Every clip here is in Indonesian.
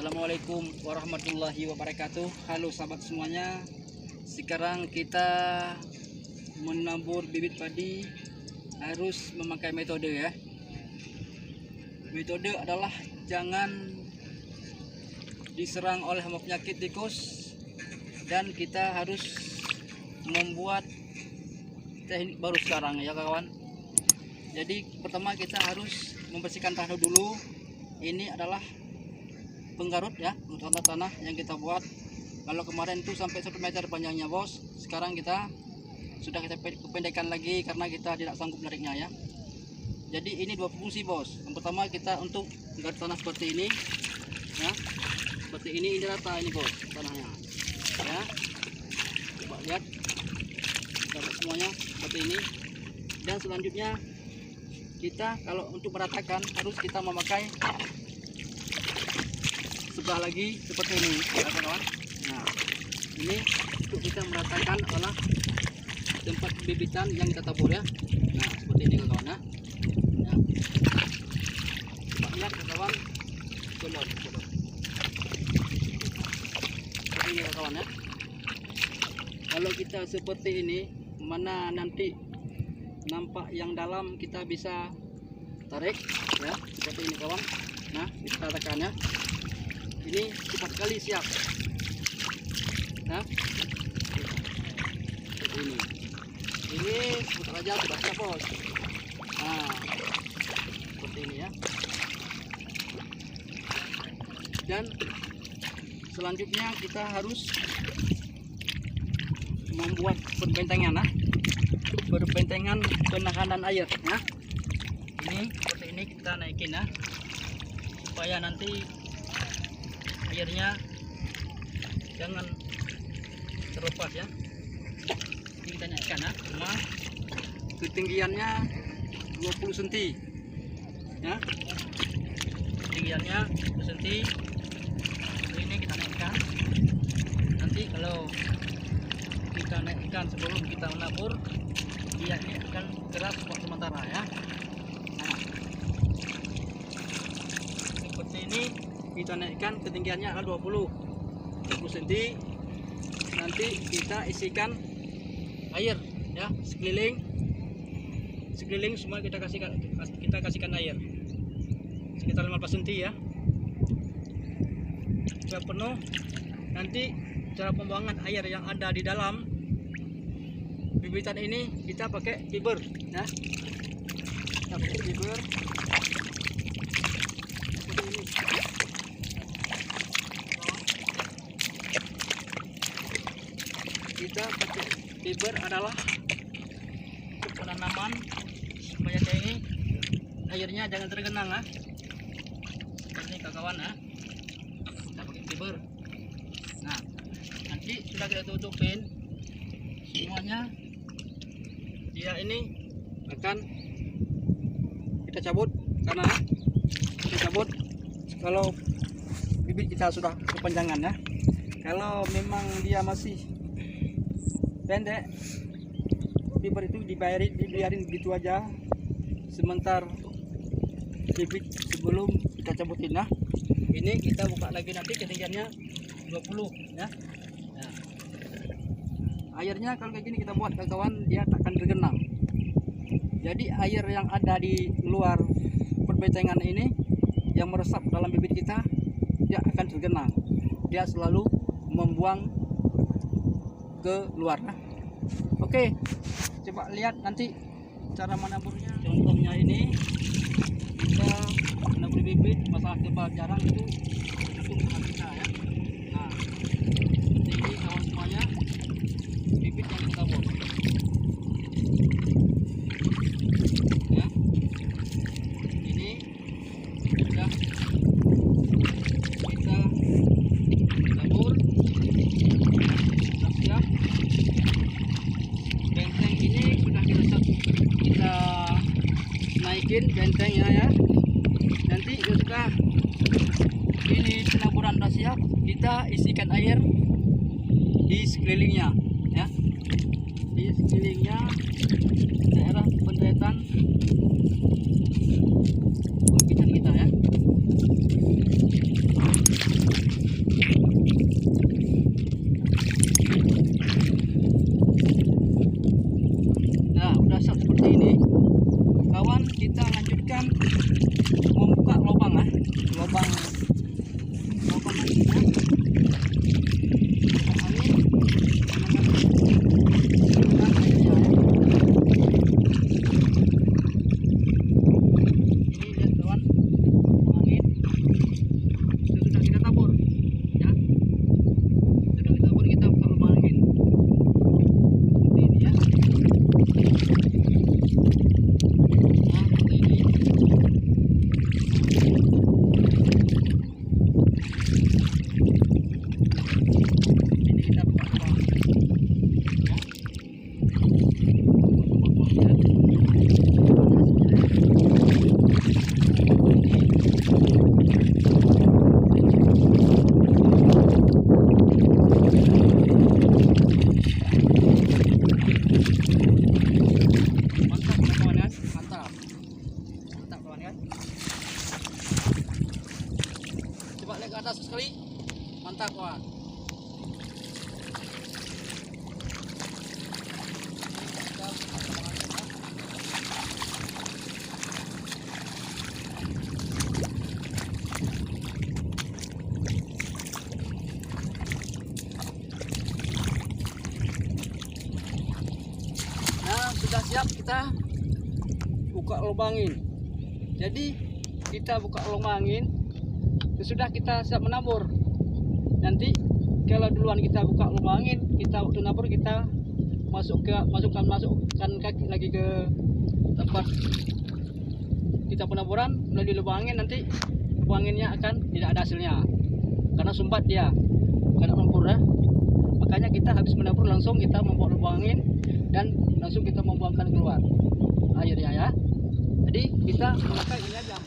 Assalamualaikum warahmatullahi wabarakatuh. Halo sahabat semuanya. Sekarang kita menabur bibit padi harus memakai metode ya. Metode adalah jangan diserang oleh hama penyakit tikus, dan kita harus membuat teknik baru sekarang ya kawan. Jadi pertama kita harus membersihkan tanah dulu. Ini adalah penggarut ya untuk tanah yang kita buat. Kalau kemarin itu sampai 1 meter panjangnya bos, sekarang kita pendekkan lagi karena kita tidak sanggup menariknya ya. Jadi ini dua fungsi bos. Yang pertama kita untuk menggarut tanah seperti ini ya, seperti ini rata ini bos tanahnya ya. Coba lihat dapat semuanya seperti ini. Dan selanjutnya kita kalau untuk meratakan harus kita memakai sebelah lagi seperti ini ya kawan. Nah ini untuk kita meratakan adalah tempat bibitan yang kita tabur ya. Nah seperti ini kawan ya. Coba lihat kawan, colok seperti ini kawan ya. Kalau kita seperti ini, mana nanti nampak yang dalam kita bisa tarik ya seperti ini kawan. Nah kita tekan ya. Ini cepat sekali siap nah seperti ini sebentar aja sudah siap bos. Nah seperti ini ya. Dan selanjutnya kita harus membuat perbentengan perbentengan penahanan air ya. Ini seperti ini kita naikin ya, supaya nanti airnya jangan terlepas ya. Ini kita naikkan ya, cuma ketinggiannya 20 cm ya, ketinggiannya 20 cm. Ini kita naikkan. Nanti kalau kita naikkan sebelum kita menabur, dia ini akan keras buat sementara ya. Nah, seperti ini kita naikkan, ketinggiannya adalah 20 cm. Nanti kita isikan air ya, sekeliling semua kita kasihkan air sekitar 15 cm ya. Sudah penuh, nanti cara pembuangan air yang ada di dalam bibitan ini kita pakai fiber ya. Kita pakai fiber seperti ini. Kita pakai fiber adalah penanaman supaya kayak ini airnya jangan tergenang ya. Seperti ini kawan ya. Kita pakai fiber. Nah nanti sudah kita tutupin semuanya, dia ini akan kita cabut karena kita cabut kalau bibit kita sudah kepanjangan ya. Kalau memang dia masih pendek, fiber itu dibiarin begitu aja sebentar bibit sebelum kita cabutin ya. Ini kita buka lagi, nanti ketinggiannya 20 ya. Nah, airnya kalau kayak gini kita buat kawan, dia tak akan tergenang. Jadi air yang ada di luar perbentengan ini yang meresap dalam bibit kita, dia akan tergenang. Dia selalu membuang ke luar. Nah, oke, coba lihat nanti cara menaburnya. Contohnya ini kita menabur bibit, masalah tebal jarang itu kita ya. Nah seperti ini kawan semuanya, bibit yang kita buat ya. Ini sudah kita tabur, sudah siap. Benteng ini sudah kita naikin bentengnya ya. Nanti sudah ini penaburan sudah siap, kita isikan air di sekelilingnya ya, di sekelilingnya daerah penderetan bibitan kita ya. atas sekali. Mantap kawan. Nah, sudah siap kita buka lubang angin. Jadi kita buka lubang angin, sesudah kita siap menabur. Nanti kalau duluan kita buka lubang angin, kita waktu nabur kita masukkan kaki lagi ke tempat kita penaburan melalui lubang angin. Nanti lubang anginnya akan tidak ada hasilnya karena sumbat dia, karena lumpur ya. Makanya kita habis menabur langsung kita membuat lubang angin dan langsung kita membuangkan keluar airnya ya. Jadi kita memakai ini aja.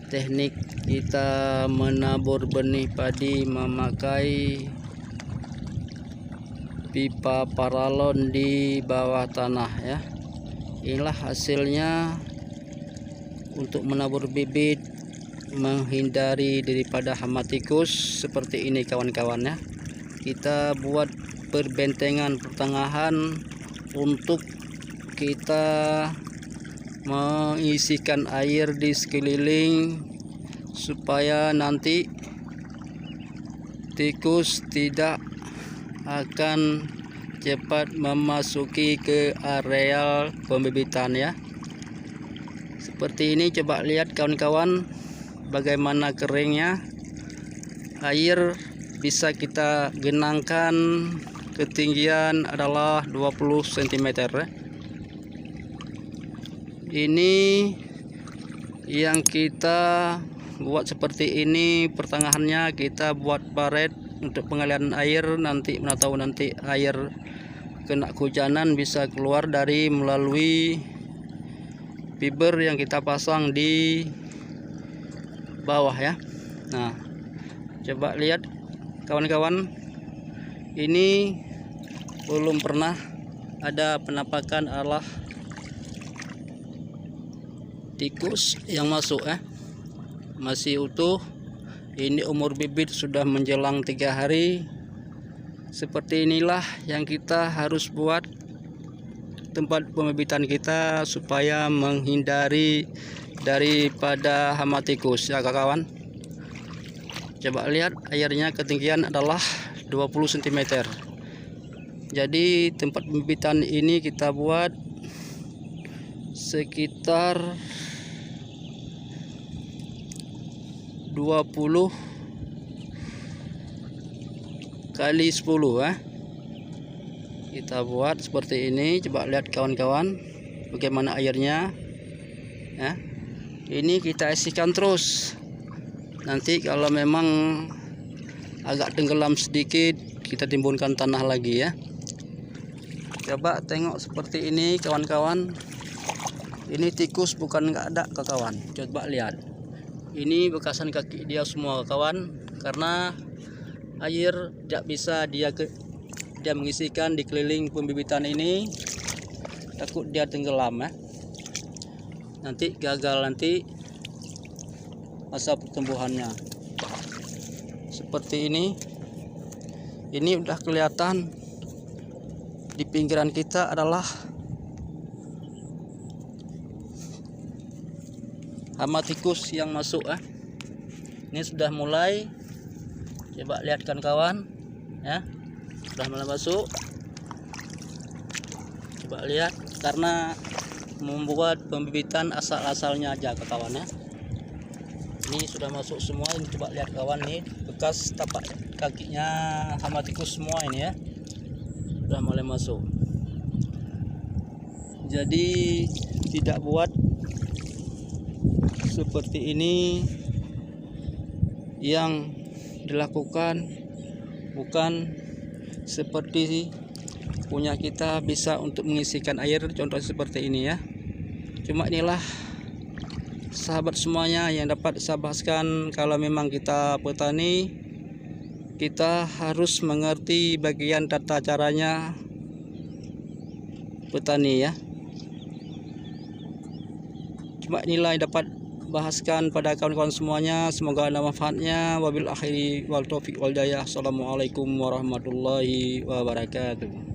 Teknik kita menabur benih padi memakai pipa paralon di bawah tanah ya. Inilah hasilnya untuk menabur bibit menghindari daripada hama tikus seperti ini kawan-kawan ya. Kita buat perbentengan pertengahan untuk kita mengisikan air di sekeliling supaya nanti tikus tidak akan cepat memasuki ke areal pembibitan ya. Seperti ini, coba lihat kawan-kawan bagaimana keringnya. Air bisa kita genangkan, ketinggian adalah 20 cm ya. Ini yang kita buat seperti ini, pertengahannya kita buat paret untuk pengalian air. Nanti mana tahu nanti air kena kehujanan bisa keluar dari melalui fiber yang kita pasang di bawah ya. Nah, coba lihat kawan-kawan, ini belum pernah ada penampakan arah tikus yang masuk ya. Masih utuh. Ini umur bibit sudah menjelang 3 hari. Seperti inilah yang kita harus buat tempat pembibitan kita supaya menghindari daripada hama tikus ya kawan. Coba lihat, airnya ketinggian adalah 20 cm. Jadi tempat pembibitan ini kita buat sekitar 20 kali 10 ya. Kita buat seperti ini. Coba lihat kawan-kawan bagaimana airnya ya. Ini kita isikan terus. Nanti kalau memang agak tenggelam sedikit, kita timbunkan tanah lagi ya. Coba tengok seperti ini kawan-kawan. Ini tikus bukan nggak ada kawan. Coba lihat. Ini bekasan kaki dia semua kawan, karena air tidak bisa dia mengisikan di keliling pembibitan ini. Takut dia tenggelam ya. Nanti gagal nanti masa pertumbuhannya. Seperti ini. Ini udah kelihatan di pinggiran kita adalah hama tikus yang masuk ya. Ini sudah mulai, coba lihat kawan ya, sudah mulai masuk. Coba lihat, karena membuat pembibitan asal-asalnya aja kawan ya. Ini sudah masuk semua. Ini coba lihat kawan, nih bekas tapak kakinya hama tikus semua ini ya, sudah mulai masuk. Jadi tidak buat seperti ini yang dilakukan, bukan seperti punya kita bisa untuk mengisikan air, contoh seperti ini ya. Cuma inilah sahabat semuanya yang dapat saya bahaskan. Kalau memang kita petani, kita harus mengerti bagian tata caranya petani ya. Cuma inilah yang dapat bahaskan pada kawan-kawan semuanya. Semoga ada manfaatnya. Wabil akhiri wal taufiq wal hidayah. Assalamualaikum warahmatullahi wabarakatuh.